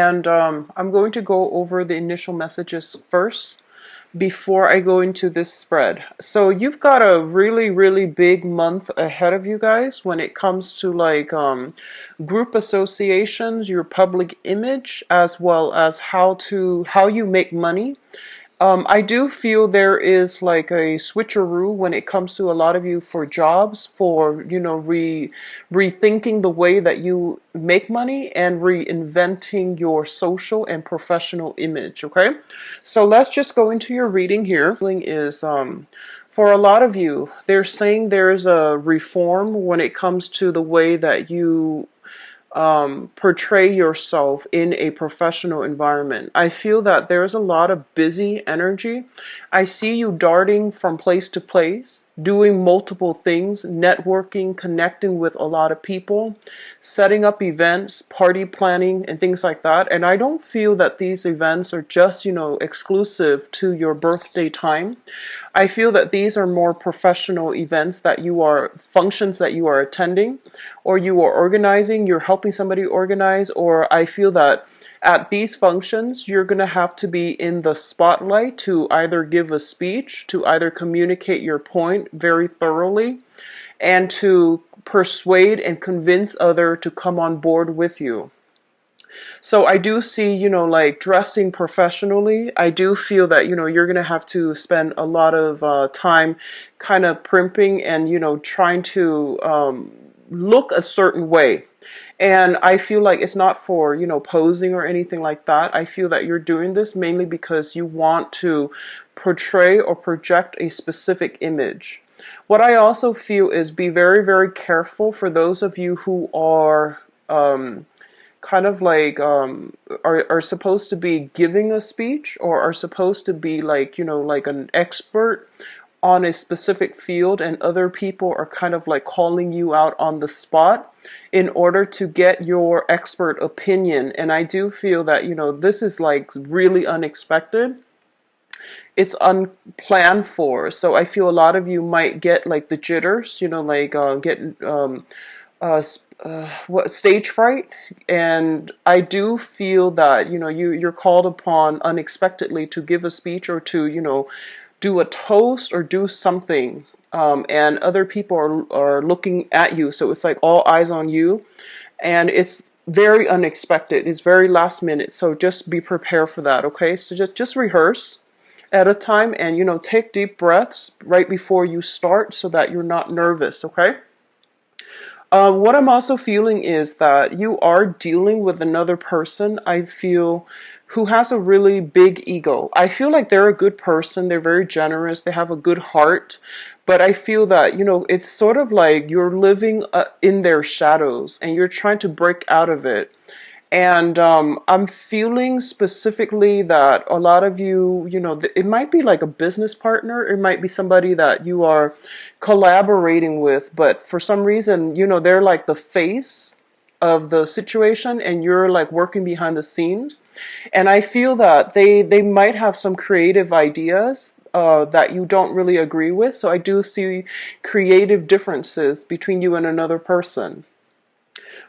And I'm going to go over the initial messages first before I go into this spread. So you've got a really, really big month ahead of you guys when it comes to like group associations, your public image, as well as how you make money. I do feel there is like a switcheroo when it comes to a lot of you for jobs, for rethinking the way that you make money and reinventing your social and professional image. Okay, so let's just go into your reading here. Is for a lot of you, they're saying there's a reform when it comes to the way that you portray yourself in a professional environment. I feel that there's a lot of busy energy. I see you darting from place to place, doing multiple things, networking, connecting with a lot of people, setting up events, party planning, and things like that. And I don't feel that these events are just, exclusive to your birthday time. I feel that these are more professional events functions that you are attending, or you are organizing, you're helping somebody organize, or I feel that at these functions, you're going to have to be in the spotlight to either give a speech, to either communicate your point very thoroughly, and to persuade and convince other to come on board with you. So I do see, like dressing professionally. I do feel that, you're going to have to spend a lot of time kind of primping and, trying to look a certain way. And I feel like it's not for, posing or anything like that. I feel that you're doing this mainly because you want to portray or project a specific image. What I also feel is be very, very careful for those of you who are kind of like are supposed to be giving a speech or are supposed to be like like an expert on a specific field, and other people are kind of like calling you out on the spot in order to get your expert opinion. And I do feel that this is like really unexpected. It's unplanned for. So I feel a lot of you might get like the jitters, like get uh, what stage fright. And I do feel that you're called upon unexpectedly to give a speech or to do a toast or do something, and other people are looking at you, so it's like all eyes on you, and it's very unexpected, it's very last minute, so just be prepared for that. Okay, so just rehearse at a time, and take deep breaths right before you start so that you're not nervous. Okay. What I'm also feeling is that you are dealing with another person, I feel, who has a really big ego. I feel like they're a good person, they're very generous, they have a good heart, but I feel that, it's sort of like you're living in their shadows and you're trying to break out of it. And I'm feeling specifically that a lot of you, it might be like a business partner, it might be somebody that you are collaborating with, but for some reason, they're like the face of the situation and you're like working behind the scenes. And I feel that they might have some creative ideas that you don't really agree with. So I do see creative differences between you and another person.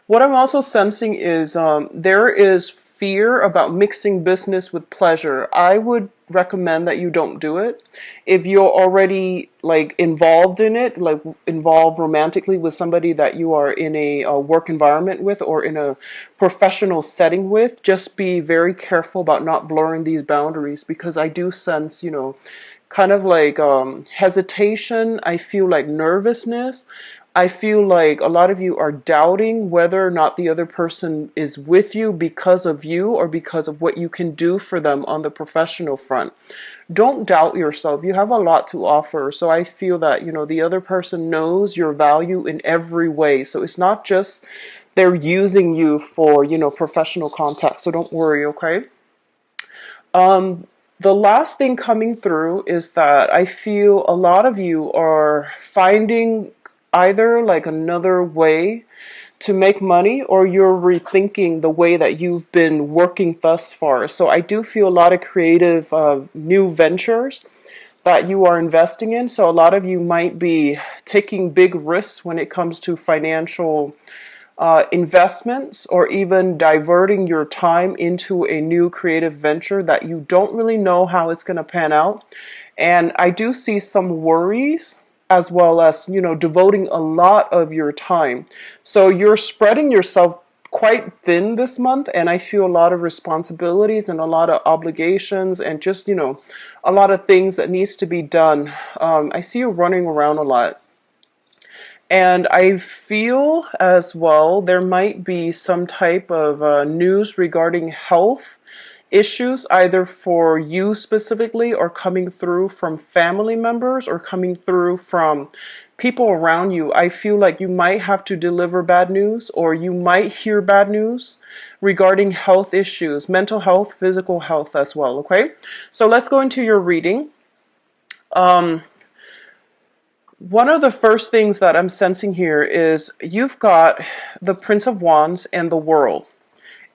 What I'm also sensing is there is fear about mixing business with pleasure. I would recommend that you don't do it. If you're already like involved in it, like involved romantically with somebody that you are in a work environment with or in a professional setting with, just be very careful about not blurring these boundaries, because I do sense, kind of like hesitation. I feel like nervousness. I feel like a lot of you are doubting whether or not the other person is with you because of you or because of what you can do for them on the professional front. Don't doubt yourself. You have a lot to offer. So I feel that, the other person knows your value in every way. So it's not just they're using you for, professional contact. So don't worry, okay? The last thing coming through is that I feel a lot of you are finding either like another way to make money, or you're rethinking the way that you've been working thus far. So I do feel a lot of creative new ventures that you are investing in. So a lot of you might be taking big risks when it comes to financial investments, or even diverting your time into a new creative venture that you don't really know how it's going to pan out. And I do see some worries, as well as, devoting a lot of your time. So you're spreading yourself quite thin this month, and I feel a lot of responsibilities and a lot of obligations, and just, a lot of things that needs to be done. I see you running around a lot. And I feel as well there might be some type of news regarding health issues, either for you specifically, or coming through from family members, or coming through from people around you. I feel like you might have to deliver bad news, or you might hear bad news regarding health issues, mental health, physical health as well. Okay, so let's go into your reading. Um, One of the first things that I'm sensing here is you've got the Prince of Wands and the World.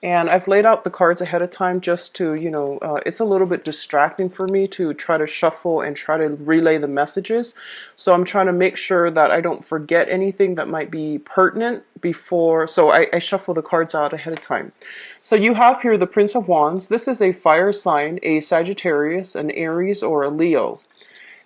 And I've laid out the cards ahead of time just to, it's a little bit distracting for me to try to shuffle and try to relay the messages. So I'm trying to make sure that I don't forget anything that might be pertinent before. So I shuffle the cards out ahead of time. So you have here the Prince of Wands. This is a fire sign, a Sagittarius, an Aries, or a Leo.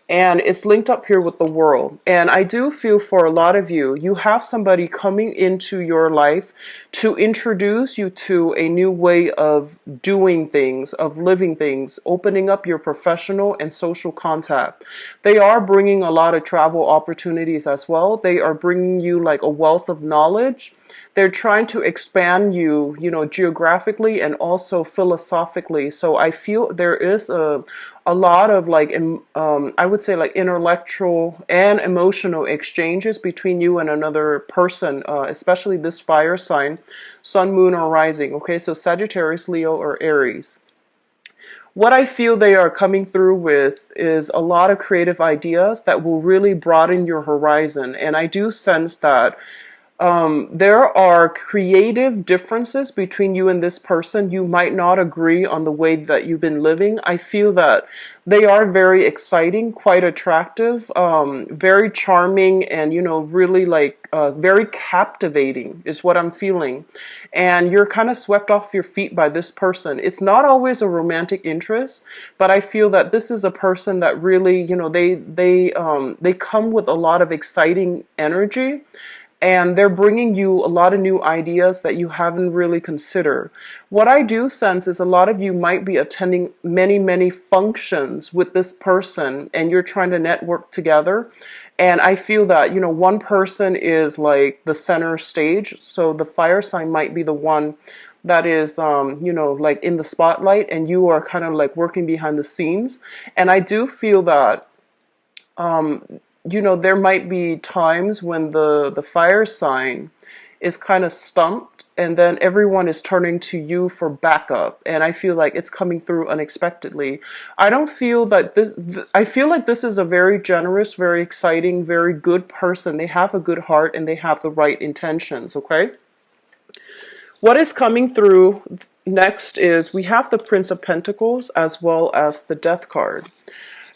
And it's linked up here with the World. And I do feel for a lot of you, you have somebody coming into your life to introduce you to a new way of doing things, of living things, opening up your professional and social contact. They are bringing a lot of travel opportunities as well. They are bringing you like a wealth of knowledge. They're trying to expand you, geographically and also philosophically. So I feel there is a lot of like, I would say like intellectual and emotional exchanges between you and another person, especially this fire sign, sun, moon, or rising. Okay, so Sagittarius, Leo, or Aries. What I feel they are coming through with is a lot of creative ideas that will really broaden your horizon. And I do sense that there are creative differences between you and this person. You might not agree on the way that you've been living. I feel that they are very exciting, quite attractive, very charming, and, really like very captivating is what I'm feeling. And you're kind of swept off your feet by this person. It's not always a romantic interest, but I feel that this is a person that really, they come with a lot of exciting energy. And they're bringing you a lot of new ideas that you haven't really considered. What I do sense is a lot of you might be attending many, many functions with this person, and you're trying to network together. And I feel that, one person is like the center stage. So the fire sign might be the one that is, like in the spotlight, and you are kind of like working behind the scenes. And I do feel that, there might be times when the fire sign is kind of stumped, and then everyone is turning to you for backup. And I feel like it's coming through unexpectedly. I don't feel that I feel like this is a very generous, very exciting, very good person. They have a good heart and they have the right intentions, okay? What is coming through next is we have the Prince of Pentacles as well as the Death card.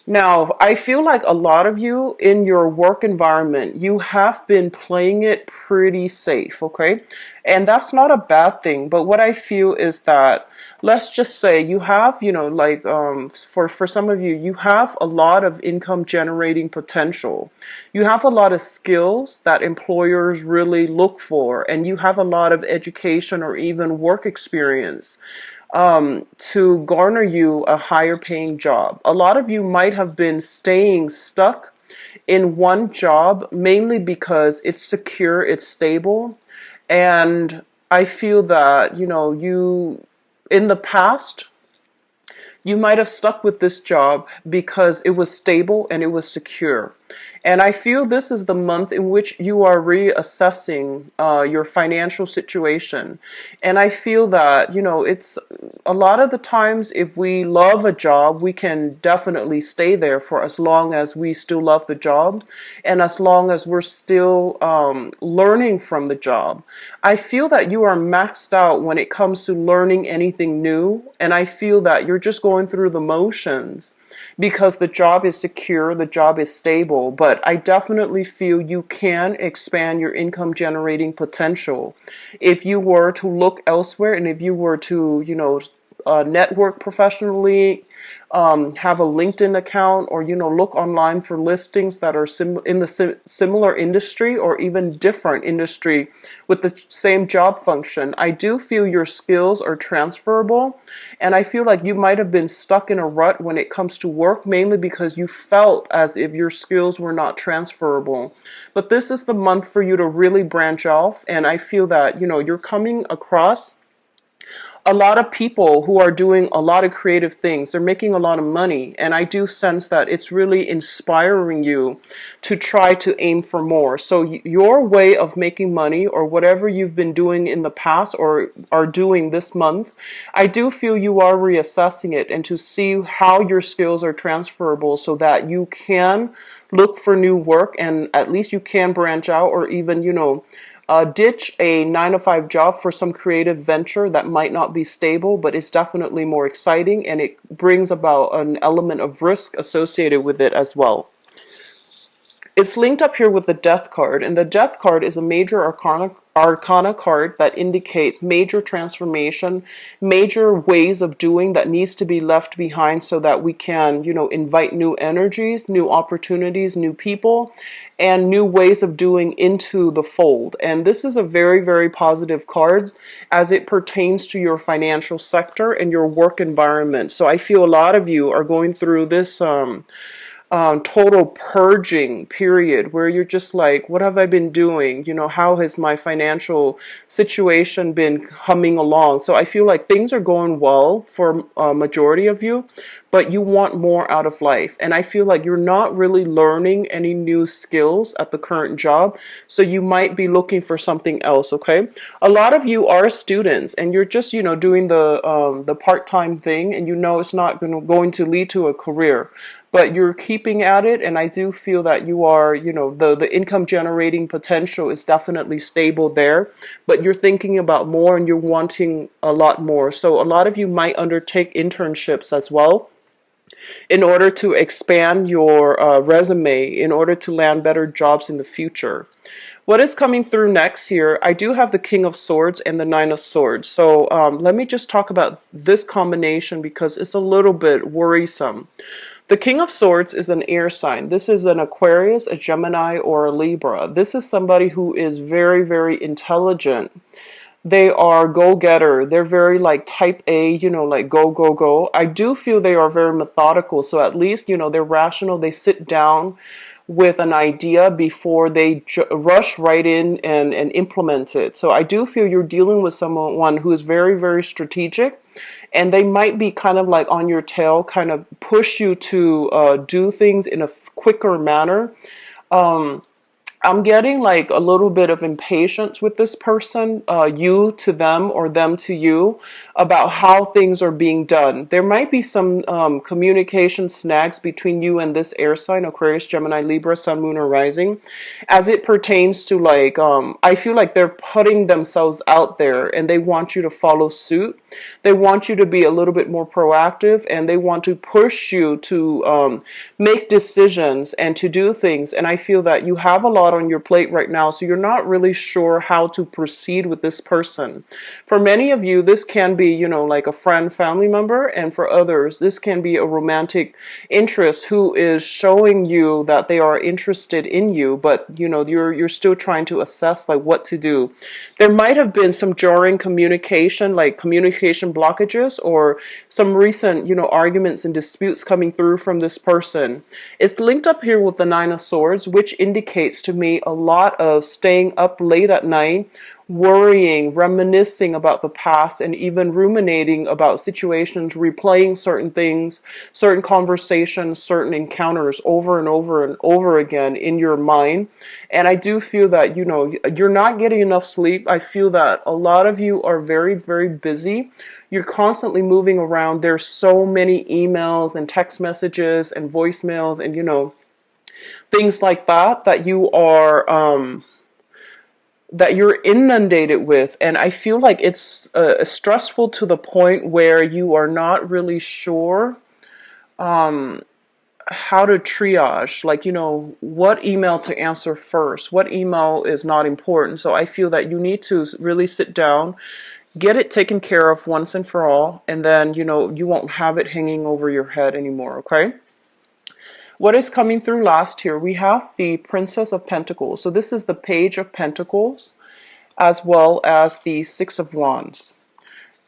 Now, I feel like a lot of you in your work environment, you have been playing it pretty safe, okay? And that's not a bad thing, but what I feel is that, let's just say you have, for some of you, you have a lot of income generating potential. You have a lot of skills that employers really look for, and you have a lot of education or even work experience to garner you a higher paying job. A lot of you might have been staying stuck in one job mainly because it's secure, it's stable. And I feel that, you in the past, you might have stuck with this job because it was stable and it was secure. And I feel this is the month in which you are reassessing your financial situation. And I feel that, it's a lot of the times if we love a job, we can definitely stay there for as long as we still love the job and as long as we're still learning from the job. I feel that you are maxed out when it comes to learning anything new. And I feel that you're just going through the motions. because the job is secure, the job is stable. But I definitely feel you can expand your income generating potential if you were to look elsewhere, and if you were to, network professionally, have a LinkedIn account, or look online for listings that are in the similar industry or even different industry with the same job function. I do feel your skills are transferable, and I feel like you might have been stuck in a rut when it comes to work, mainly because you felt as if your skills were not transferable. But this is the month for you to really branch off, and I feel that you're coming across a lot of people who are doing a lot of creative things. They're making a lot of money. And I do sense that it's really inspiring you to try to aim for more. So your way of making money, or whatever you've been doing in the past or are doing this month, I do feel you are reassessing it, and to see how your skills are transferable so that you can look for new work, and at least you can branch out, or even, ditch a 9 to 5 job for some creative venture that might not be stable, but is definitely more exciting, and it brings about an element of risk associated with it as well. It's linked up here with the Death card, and the Death card is a major arcana card that indicates major transformation, major ways of doing that needs to be left behind so that we can, invite new energies, new opportunities, new people, and new ways of doing into the fold. And this is a very, very positive card as it pertains to your financial sector and your work environment. So I feel a lot of you are going through this total purging period where you're just like, what have I been doing? How has my financial situation been humming along? So I feel like things are going well for a majority of you, but you want more out of life. And I feel like you're not really learning any new skills at the current job, so you might be looking for something else, okay? A lot of you are students, and you're just, doing the part-time thing, and it's not going to lead to a career, but you're keeping at it, and I do feel that you are, the income generating potential is definitely stable there, but you're thinking about more and you're wanting a lot more. So a lot of you might undertake internships as well in order to expand your resume, in order to land better jobs in the future. What is coming through next here, I do have the King of Swords and the Nine of Swords. So let me just talk about this combination because it's a little bit worrisome. The King of Swords is an air sign. This is an Aquarius, a Gemini, or a Libra. This is somebody who is very, very intelligent. They are go-getter. They're very like type A, like go, go, go. I do feel they are very methodical. So at least, they're rational. They sit down with an idea before they rush right in and implement it. So I do feel you're dealing with someone who is very, very strategic, and they might be kind of like on your tail, kind of push you to do things in a quicker manner. I'm getting like a little bit of impatience with this person, you to them or them to you, about how things are being done. There might be some communication snags between you and this air sign, Aquarius, Gemini, Libra, Sun, Moon, or Rising, as it pertains to like, I feel like they're putting themselves out there and they want you to follow suit. They want you to be a little bit more proactive, and they want to push you to make decisions and to do things. And I feel that you have a lot on your plate right now, so you're not really sure how to proceed with this person. For many of you, this can be, like a friend, family member, and for others, this can be a romantic interest who is showing you that they are interested in you, but you're still trying to assess like what to do. There might have been some jarring communication, like communication blockages, or some recent, arguments and disputes coming through from this person. It's linked up here with the Nine of Swords, which indicates to me a lot of staying up late at night, worrying, reminiscing about the past, and even ruminating about situations, replaying certain things, certain conversations, certain encounters over and over and over again in your mind. And I do feel that, you're not getting enough sleep. I feel that a lot of you are very, very busy. You're constantly moving around. There's so many emails and text messages and voicemails and, things like that you are that you're inundated with, and I feel like it's stressful to the point where you are not really sure how to triage, like, what email to answer first, what email is not important. So I feel that you need to really sit down, get it taken care of once and for all, and then, you won't have it hanging over your head anymore, okay? What is coming through last here? We have the Princess of Pentacles. So this is the Page of Pentacles, as well as the Six of Wands.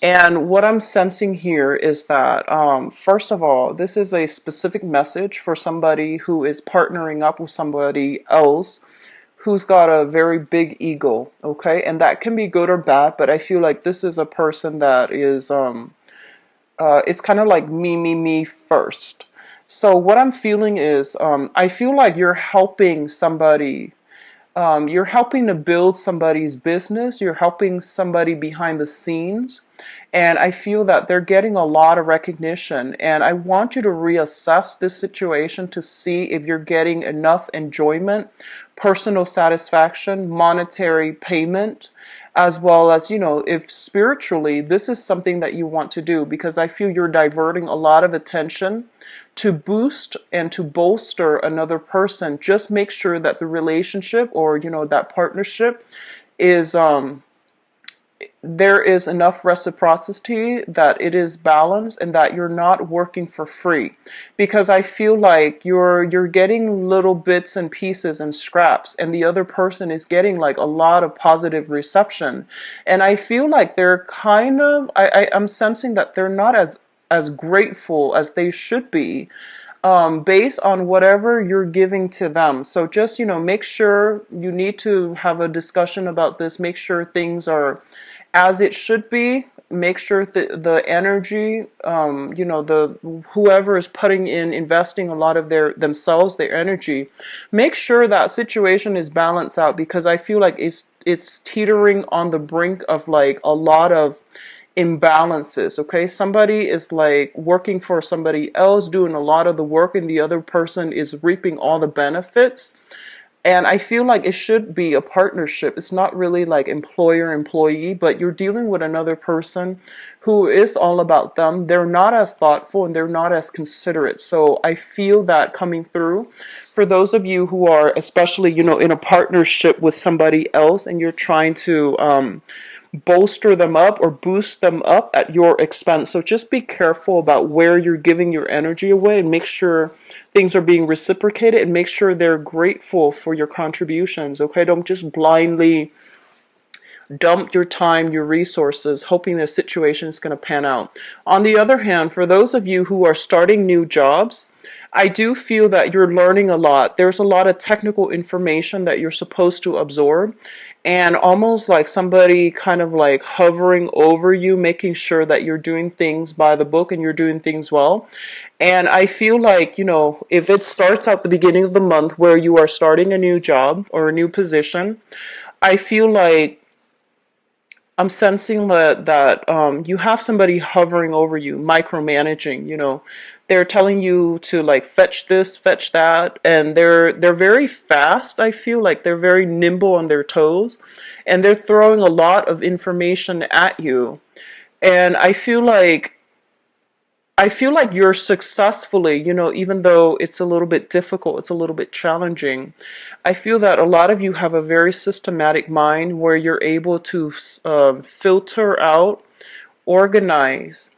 And what I'm sensing here is that, first of all, this is a specific message for somebody who is partnering up with somebody else who's got a very big ego, okay? And that can be good or bad, but I feel like this is a person that is, it's kind of like me first. So what I'm feeling is, I feel like you're helping somebody. You're helping to build somebody's business. You're helping somebody behind the scenes. And I feel that they're getting a lot of recognition. And I want you to reassess this situation to see if you're getting enough enjoyment, personal satisfaction, monetary payment, as well as, if spiritually this is something that you want to do, because I feel you're diverting a lot of attention to boost and to bolster another person. Just make sure that the relationship, or that partnership is there is enough reciprocity, that it is balanced, and that you're not working for free. Because I feel like you're getting little bits and pieces and scraps, and the other person is getting like a lot of positive reception. And I feel like they're kind of, I'm sensing that they're not as grateful as they should be, based on whatever you're giving to them. So just, make sure, you need to have a discussion about this. Make sure things are as it should be. Make sure that the energy, the whoever is putting in, investing a lot of themselves, their energy, make sure that situation is balanced out, because I feel like it's teetering on the brink of like a lot of imbalances. Okay, somebody is like working for somebody else, doing a lot of the work, and the other person is reaping all the benefits. And I feel like it should be a partnership. It's not really like employer employee, but you're dealing with another person who is all about them. They're not as thoughtful and they're not as considerate. So I feel that coming through for those of you who are especially, in a partnership with somebody else, and you're trying to bolster them up or boost them up at your expense. So just be careful about where you're giving your energy away, and make sure things are being reciprocated, and make sure they're grateful for your contributions. Okay, don't just blindly dump your time, your resources, hoping the situation is going to pan out. On the other hand, for those of you who are starting new jobs, I do feel that you're learning a lot. There's a lot of technical information that you're supposed to absorb, and almost like somebody kind of like hovering over you, making sure that you're doing things by the book and you're doing things well. And I feel like, if it starts at the beginning of the month where you are starting a new job or a new position, I feel like I'm sensing that you have somebody hovering over you, micromanaging. They're telling you to like fetch this, fetch that, and they're very fast. I feel like they're very nimble on their toes, and they're throwing a lot of information at you. And I feel like you're successfully, even though it's a little bit difficult, it's a little bit challenging. I feel that a lot of you have a very systematic mind where you're able to filter out, organize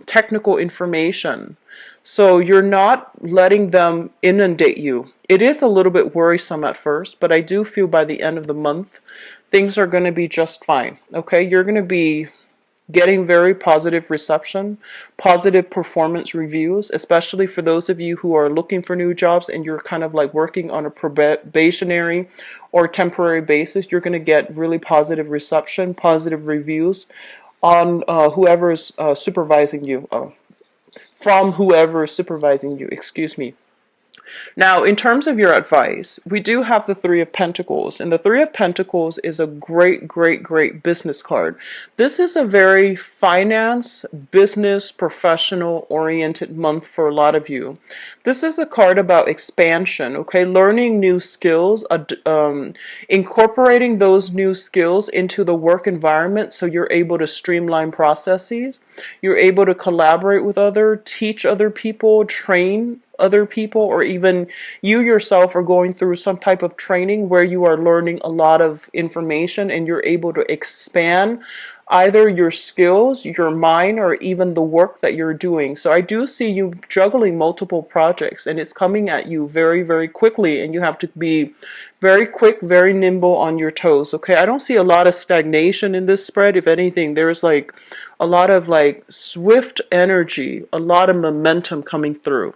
technical information. So you're not letting them inundate you. It is a little bit worrisome at first, but I do feel by the end of the month, things are going to be just fine. Okay, you're going to be getting very positive reception, positive performance reviews, especially for those of you who are looking for new jobs and you're kind of like working on a probationary or temporary basis. You're going to get really positive reception, positive reviews on whoever is supervising you, from whoever is supervising you, excuse me. Now, in terms of your advice, we do have the Three of Pentacles, and the Three of Pentacles is a great, great, great business card. This is a very finance, business, professional oriented month for a lot of you. This is a card about expansion, okay? Learning new skills, incorporating those new skills into the work environment so you're able to streamline processes. You're able to collaborate with others, teach other people, train other people, or even you yourself are going through some type of training where you are learning a lot of information and you're able to expand either your skills, your mind, or even the work that you're doing. So I do see you juggling multiple projects and it's coming at you very, very quickly, and you have to be very quick, very nimble on your toes. Okay, I don't see a lot of stagnation in this spread. If anything, there's like a lot of like swift energy, a lot of momentum coming through.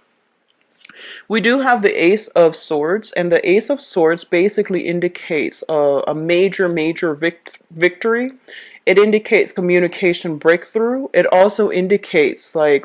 We do have the Ace of Swords, and the Ace of Swords basically indicates a major, major victory. It indicates communication breakthrough. It also indicates like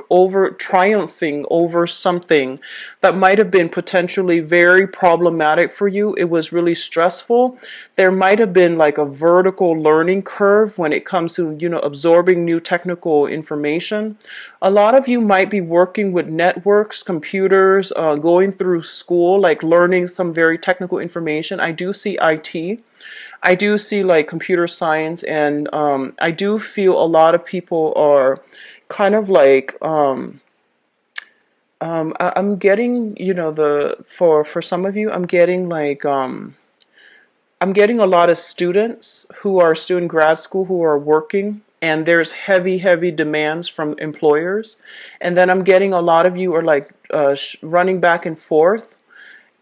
triumphing over something that might have been potentially very problematic for you. It was really stressful. There might have been like a vertical learning curve when it comes to, absorbing new technical information. A lot of you might be working with networks, computers, going through school, like learning some very technical information. I do see IT. I do see like computer science, and I do feel a lot of people are kind of like I'm getting, for some of you, I'm getting like I'm getting a lot of students who are still in grad school who are working, and there's heavy, heavy demands from employers. And then I'm getting a lot of you are like running back and forth,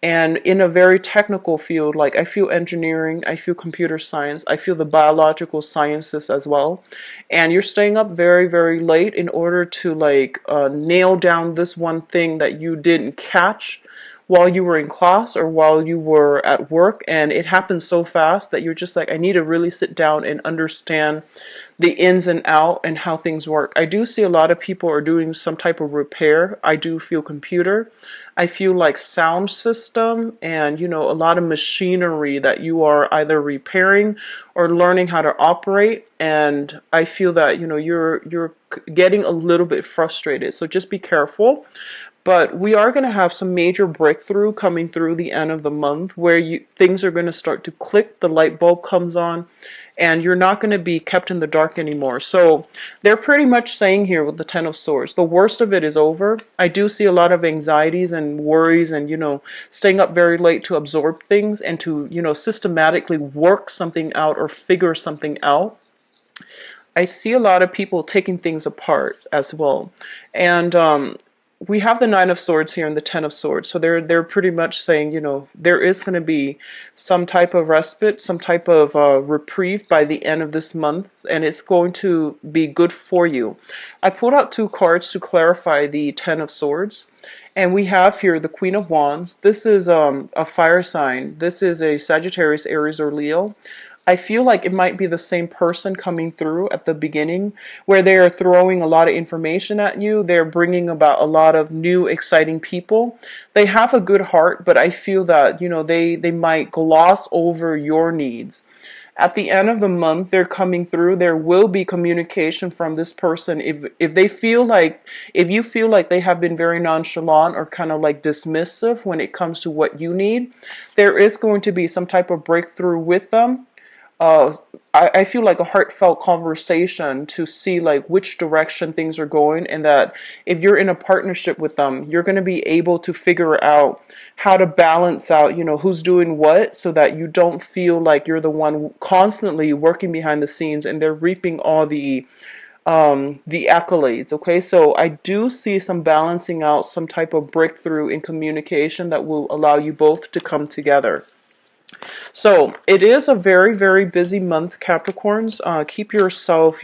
and in a very technical field. Like I feel engineering, I feel computer science, I feel the biological sciences as well. And you're staying up very, very late in order to like nail down this one thing that you didn't catch while you were in class or while you were at work, and it happens so fast that you're just like, I need to really sit down and understand the ins and out and how things work. I do see a lot of people are doing some type of repair. I do feel computer. I feel like sound system and, a lot of machinery that you are either repairing or learning how to operate. And I feel that, you're getting a little bit frustrated. So just be careful. But we are going to have some major breakthrough coming through the end of the month where things are going to start to click, the light bulb comes on, and you're not going to be kept in the dark anymore. So they're pretty much saying here with the Ten of Swords, the worst of it is over. I do see a lot of anxieties and worries and, staying up very late to absorb things and to, systematically work something out or figure something out. I see a lot of people taking things apart as well. And we have the Nine of Swords here and the Ten of Swords. So they're pretty much saying, there is going to be some type of respite, some type of reprieve by the end of this month, and it's going to be good for you. I pulled out two cards to clarify the Ten of Swords. And we have here the Queen of Wands. This is a fire sign. This is a Sagittarius, Aries, or Leo. I feel like it might be the same person coming through at the beginning where they are throwing a lot of information at you. They're bringing about a lot of new, exciting people. They have a good heart, but I feel that, they might gloss over your needs. At the end of the month, they're coming through. There will be communication from this person. If you feel like they have been very nonchalant or kind of like dismissive when it comes to what you need, there is going to be some type of breakthrough with them. I feel like a heartfelt conversation to see like which direction things are going, and that if you're in a partnership with them, you're going to be able to figure out how to balance out, who's doing what, so that you don't feel like you're the one constantly working behind the scenes and they're reaping all the accolades. Okay, so I do see some balancing out, some type of breakthrough in communication that will allow you both to come together. So it is a very, very busy month, Capricorns. Keep yourself,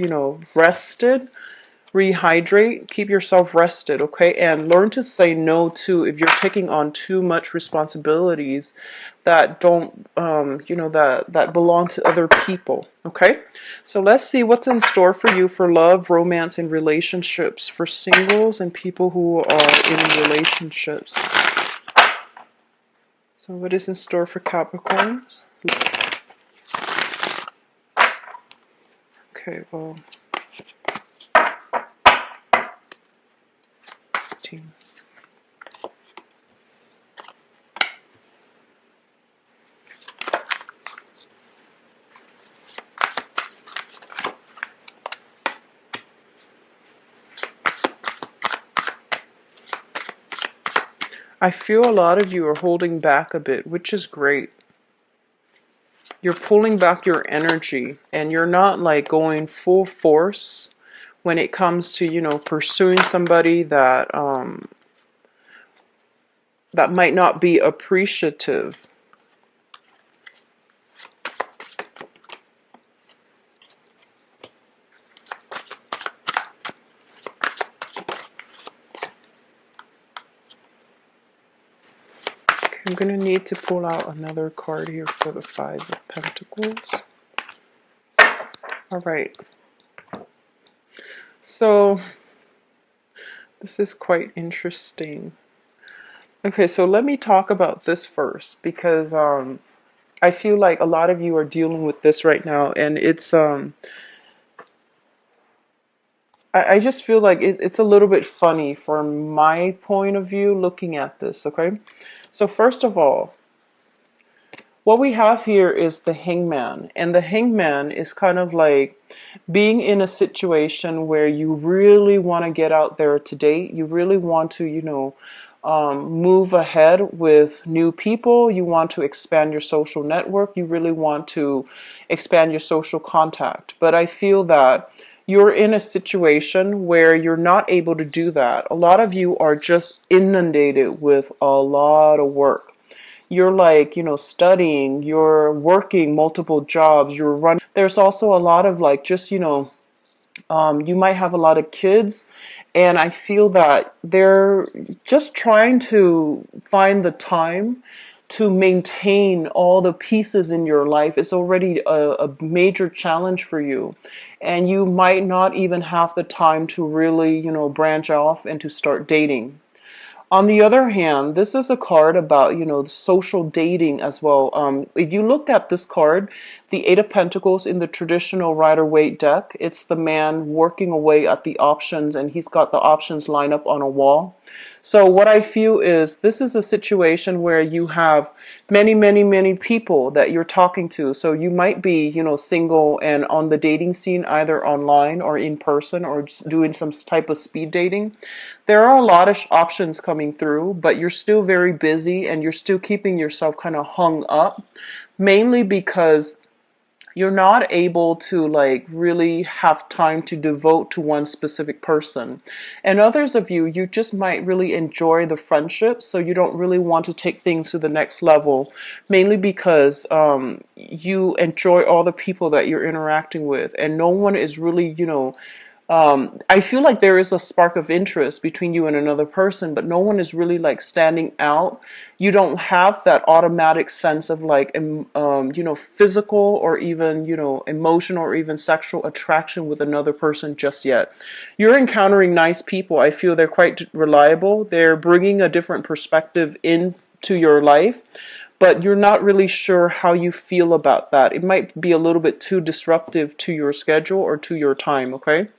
rested, rehydrate, keep yourself rested, okay? And learn to say no to if you're taking on too much responsibilities that don't, that belong to other people, okay? So let's see what's in store for you for love, romance, and relationships, for singles and people who are in relationships. So what is in store for Capricorn? Okay, well, team. I feel a lot of you are holding back a bit, which is great. You're pulling back your energy and you're not like going full force when it comes to, you know, pursuing somebody that that might not be appreciative. Okay, I'm going to need to pull out another card here for the Five of Pentacles. All right. So this is quite interesting. Okay, so let me talk about this first because I feel like a lot of you are dealing with this right now, and it's I just feel like it's a little bit funny from my point of view looking at this, okay? So first of all, what we have here is the Hangman, and the Hangman is kind of like being in a situation where you really want to get out there to date. You really want to, you know, move ahead with new people. You want to expand your social network. You really want to expand your social contact. But I feel that you're in a situation where you're not able to do that. A lot of you are just inundated with a lot of work. You're like, you know, studying, you're working multiple jobs, you're running. There's also a lot of like just, you know, you might have a lot of kids, and I feel that they're just trying to find the time to maintain all the pieces in your life. It's already a major challenge for you, and you might not even have the time to really, you know, branch off and to start dating. On the other hand, this is a card about, you know, social dating as well. If you look at this card, the Eight of Pentacles in the traditional Rider-Waite deck, it's the man working away at the options, and he's got the options lined up on a wall. So what I feel is this is a situation where you have many, many, many people that you're talking to. So you might be, you know, single and on the dating scene, either online or in person, or just doing some type of speed dating. There are a lot of options coming through, but you're still very busy and you're still keeping yourself kind of hung up, mainly because you're not able to like really have time to devote to one specific person. And others of you, you just might really enjoy the friendship, so you don't really want to take things to the next level, mainly because you enjoy all the people that you're interacting with, and no one is really, you know, I feel like there is a spark of interest between you and another person, but no one is really like standing out. You don't have that automatic sense of like, you know, physical or even, you know, emotional or even sexual attraction with another person just yet. You're encountering nice people. I feel they're quite reliable. They're bringing a different perspective into your life, but you're not really sure how you feel about that. It might be a little bit too disruptive to your schedule or to your time, okay?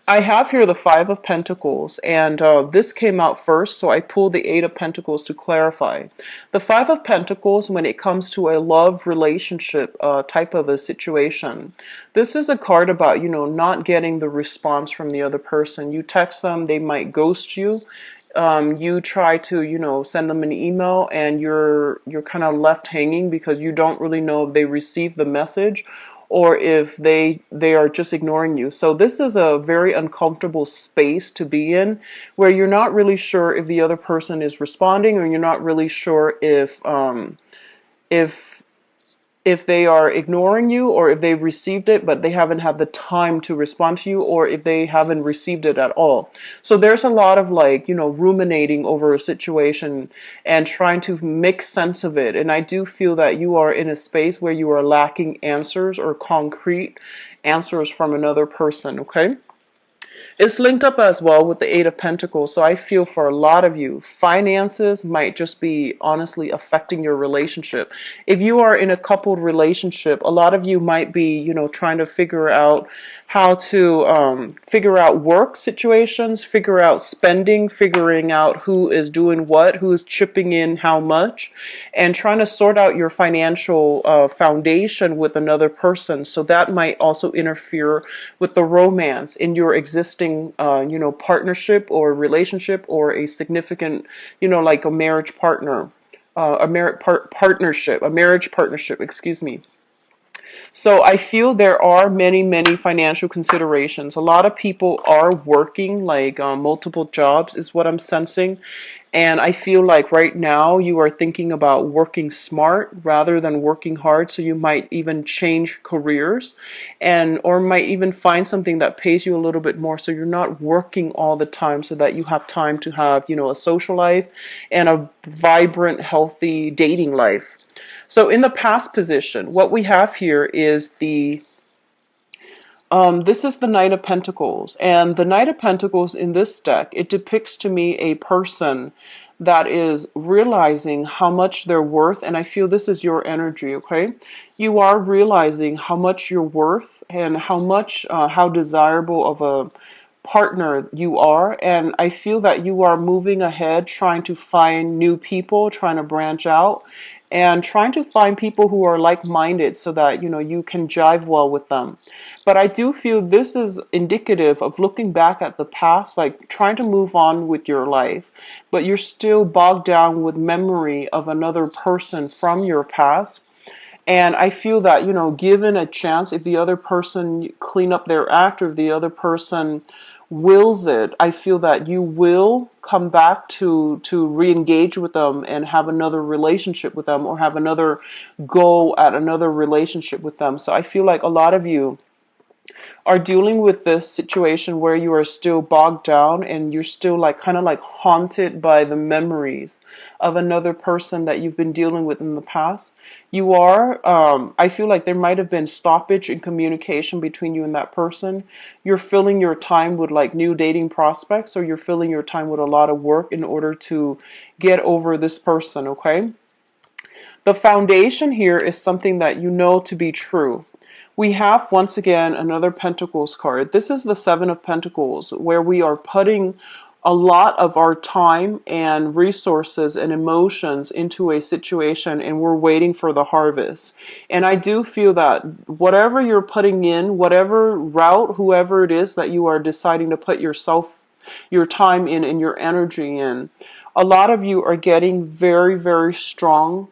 I have here the Five of Pentacles, and this came out first, so I pulled the Eight of Pentacles to clarify. The Five of Pentacles, when it comes to a love relationship type of a situation, this is a card about, you know, not getting the response from the other person. You text them, they might ghost you. You try to, you know, send them an email, and you're kind of left hanging because you don't really know if they received the message or if they are just ignoring you. So this is a very uncomfortable space to be in, where you're not really sure if the other person is responding, or you're not really sure if they are ignoring you, or if they've received it but they haven't had the time to respond to you, or if they haven't received it at all. So there's a lot of like, you know, ruminating over a situation and trying to make sense of it. And I do feel that you are in a space where you are lacking answers or concrete answers from another person, okay? It's linked up as well with the Eight of Pentacles. So I feel for a lot of you, finances might just be honestly affecting your relationship. If you are in a coupled relationship, a lot of you might be, trying to figure out how to figure out work situations, figure out spending, figuring out who is doing what, who is chipping in how much, and trying to sort out your financial foundation with another person. So that might also interfere with the romance in your existing, partnership or relationship, or a significant, like a marriage partner, a marriage partnership, excuse me. So I feel there are many, many financial considerations. A lot of people are working like multiple jobs is what I'm sensing. And I feel like right now you are thinking about working smart rather than working hard. So you might even change careers, and or might even find something that pays you a little bit more, so you're not working all the time, so that you have time to have, a social life and a vibrant, healthy dating life. So in the past position, what we have here is this is the Knight of Pentacles. And the Knight of Pentacles in this deck, it depicts to me a person that is realizing how much they're worth. And I feel this is your energy, okay? You are realizing how much you're worth, and how desirable of a partner you are. And I feel that you are moving ahead, trying to find new people, trying to branch out, and trying to find people who are like-minded, so that you can jive well with them. But I do feel this is indicative of looking back at the past, like trying to move on with your life, but you're still bogged down with memory of another person from your past. And I feel that, given a chance, if the other person clean up their act, or if the other person wills it, I feel that you will come back to re-engage with them and have another relationship with them, or have another go at another relationship with them. So I feel like a lot of you are dealing with this situation where you are still bogged down, and you're still like kind of like haunted by the memories of another person that you've been dealing with in the past. You are, I feel like there might have been stoppage in communication between you and that person. You're filling your time with like new dating prospects, or you're filling your time with a lot of work in order to get over this person, okay? The foundation here is something that you know to be true. We have, once again, another Pentacles card. This is the Seven of Pentacles, where we are putting a lot of our time and resources and emotions into a situation, and we're waiting for the harvest. And I do feel that whatever you're putting in, whatever route, whoever it is that you are deciding to put your time in and your energy in, a lot of you are getting very, very strong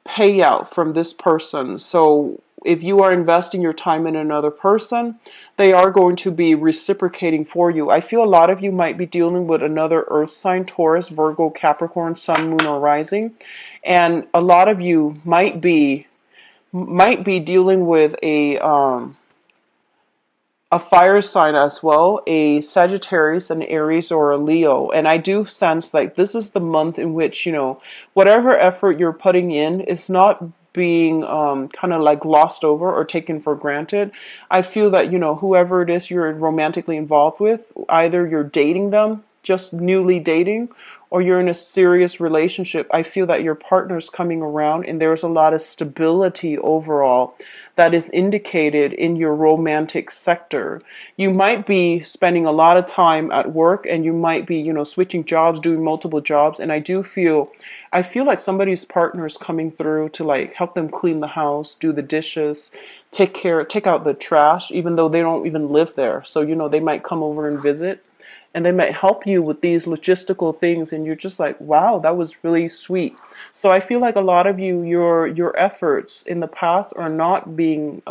payout from this person. So if you are investing your time in another person, they are going to be reciprocating for you. I feel a lot of you might be dealing with another earth sign, Taurus, Virgo, Capricorn, Sun, Moon, or Rising. And a lot of you might be dealing with a fire sign as well, a Sagittarius, an Aries, or a Leo. And I do sense like this is the month in which, whatever effort you're putting in is not being kind of like glossed over or taken for granted. I feel that, whoever it is you're romantically involved with, either you're dating them, just newly dating, or you're in a serious relationship, I feel that your partner's coming around, and there's a lot of stability overall that is indicated in your romantic sector. You might be spending a lot of time at work, and you might be, switching jobs, doing multiple jobs, and I feel like somebody's partner is coming through to like help them clean the house, do the dishes, take out the trash, even though they don't even live there. So, they might come over and visit, and they might help you with these logistical things, and you're just like, wow, that was really sweet. So I feel like a lot of you, your efforts in the past are not being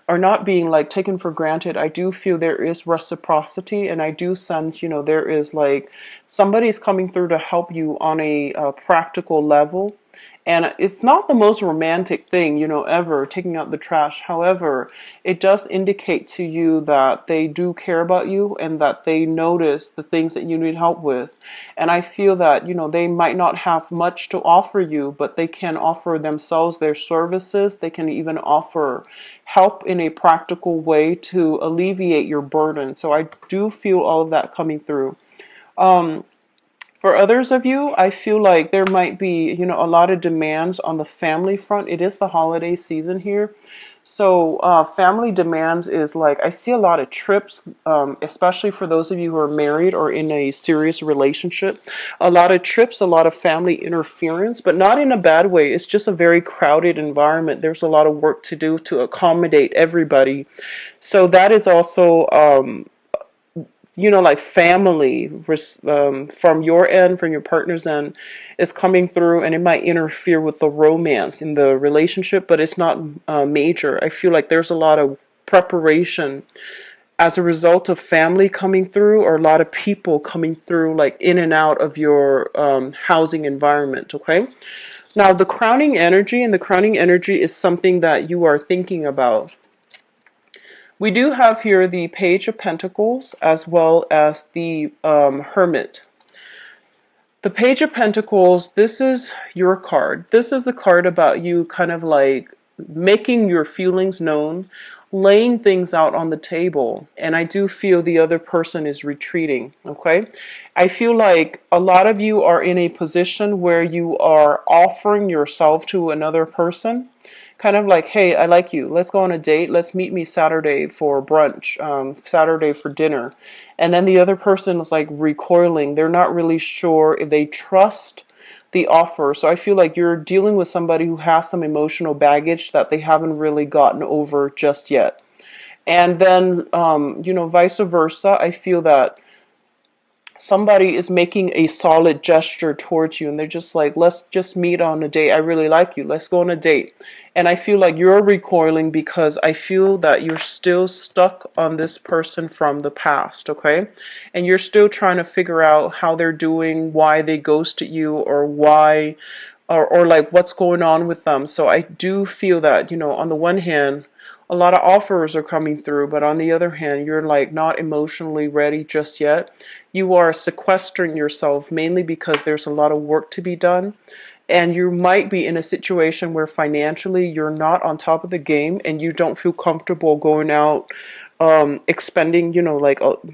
like taken for granted. I do feel there is reciprocity, and I do sense, there is like somebody's coming through to help you on a practical level. And it's not the most romantic thing, ever, taking out the trash. However, it does indicate to you that they do care about you and that they notice the things that you need help with. And I feel that, they might not have much to offer you, but they can offer themselves their services. They can even offer help in a practical way to alleviate your burden. So I do feel all of that coming through. For others of you, I feel like there might be, a lot of demands on the family front. It is the holiday season here. So family demands is like, I see a lot of trips, especially for those of you who are married or in a serious relationship. A lot of trips, a lot of family interference, but not in a bad way. It's just a very crowded environment. There's a lot of work to do to accommodate everybody. So that is also like family from your end, from your partner's end, is coming through, and it might interfere with the romance in the relationship, but it's not major. I feel like there's a lot of preparation as a result of family coming through, or a lot of people coming through, like in and out of your housing environment, okay? Now, the crowning energy, and the crowning energy is something that you are thinking about. We do have here the Page of Pentacles as well as the Hermit. The Page of Pentacles, this is your card. This is the card about you kind of like making your feelings known, laying things out on the table. And I do feel the other person is retreating, okay? I feel like a lot of you are in a position where you are offering yourself to another person. Kind of like, hey, I like you. Let's go on a date. Let's meet me Saturday for brunch, Saturday for dinner. And then the other person is like recoiling. They're not really sure if they trust the offer. So I feel like you're dealing with somebody who has some emotional baggage that they haven't really gotten over just yet. And then, vice versa, I feel that somebody is making a solid gesture towards you and they're just like, let's just meet on a date. I really like you. Let's go on a date. And I feel like you're recoiling because I feel that you're still stuck on this person from the past, okay? And you're still trying to figure out how they're doing, why they ghosted you, or why, or like what's going on with them. So I do feel that, on the one hand, a lot of offers are coming through, but on the other hand, you're like not emotionally ready just yet. You are sequestering yourself mainly because there's a lot of work to be done. And you might be in a situation where financially you're not on top of the game and you don't feel comfortable going out expending,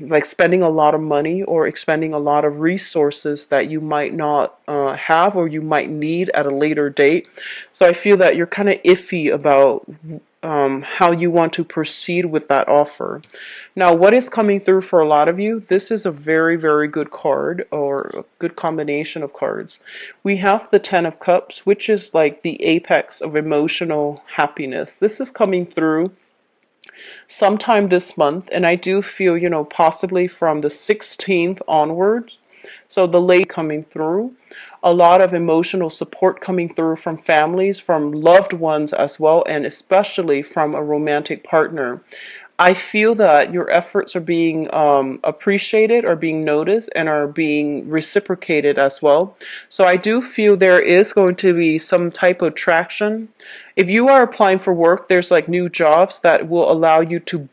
like spending a lot of money or expending a lot of resources that you might not have or you might need at a later date. So I feel that you're kind of iffy about how you want to proceed with that offer. Now, what is coming through for a lot of you, this is a very, very good card, or a good combination of cards. We have the Ten of Cups, which is like the apex of emotional happiness. This is coming through sometime this month, and I do feel, possibly from the 16th onwards. So the late coming through, a lot of emotional support coming through from families, from loved ones as well, and especially from a romantic partner. I feel that your efforts are being appreciated, are being noticed, and are being reciprocated as well. So I do feel there is going to be some type of traction. If you are applying for work, there's like new jobs that will allow you to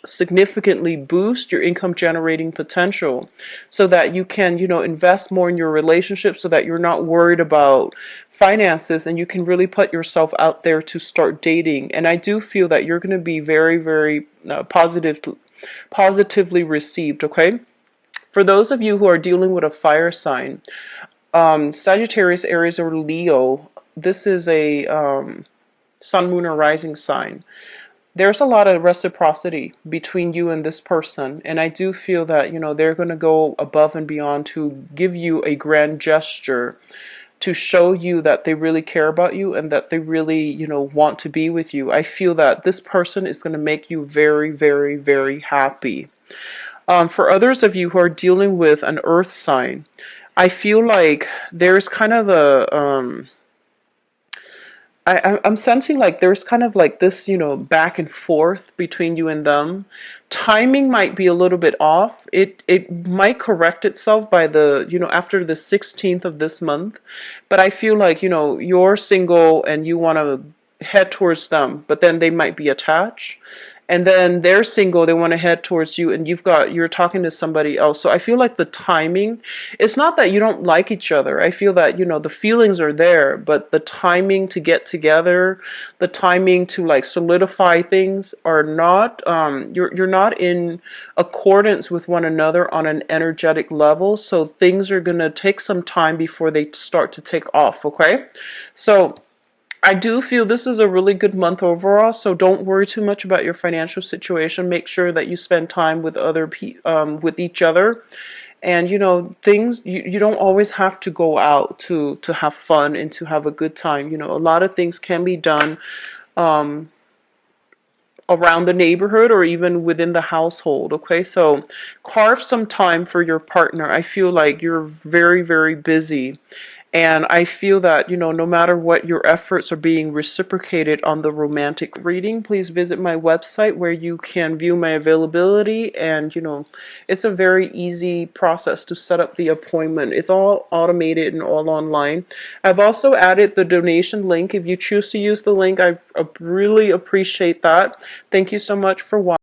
significantly boost your income generating potential so that you can, invest more in your relationship so that you're not worried about finances and you can really put yourself out there to start dating. And I do feel that you're going to be very, very positively received, okay? For those of you who are dealing with a fire sign, Sagittarius, Aries, or Leo, this is a sun, moon, or rising sign. There's a lot of reciprocity between you and this person, and I do feel that they're going to go above and beyond to give you a grand gesture to show you that they really care about you and that they really want to be with you. I feel that this person is going to make you very, very, very happy. For others of you who are dealing with an earth sign, I feel like there's kind of I'm sensing like there's kind of like this, back and forth between you and them. Timing might be a little bit off. It might correct itself by after the 16th of this month. But I feel like, you're single and you want to head towards them, but then they might be attached. And then they're single, they want to head towards you, and you're talking to somebody else. So I feel like the timing, it's not that you don't like each other. I feel that, the feelings are there, but the timing to get together, the timing to like solidify things are not, you're not in accordance with one another on an energetic level. So things are going to take some time before they start to take off, okay? So I do feel this is a really good month overall, so don't worry too much about your financial situation. Make sure that you spend time with with each other, and things you don't always have to go out to have fun and to have a good time. A lot of things can be done um, around the neighborhood or even within the household. Okay, so carve some time for your partner. I feel like you're very, very busy. And I feel that, no matter what, your efforts are being reciprocated on the romantic reading. Please visit my website where you can view my availability. And, it's a very easy process to set up the appointment. It's all automated and all online. I've also added the donation link. If you choose to use the link, I really appreciate that. Thank you so much for watching.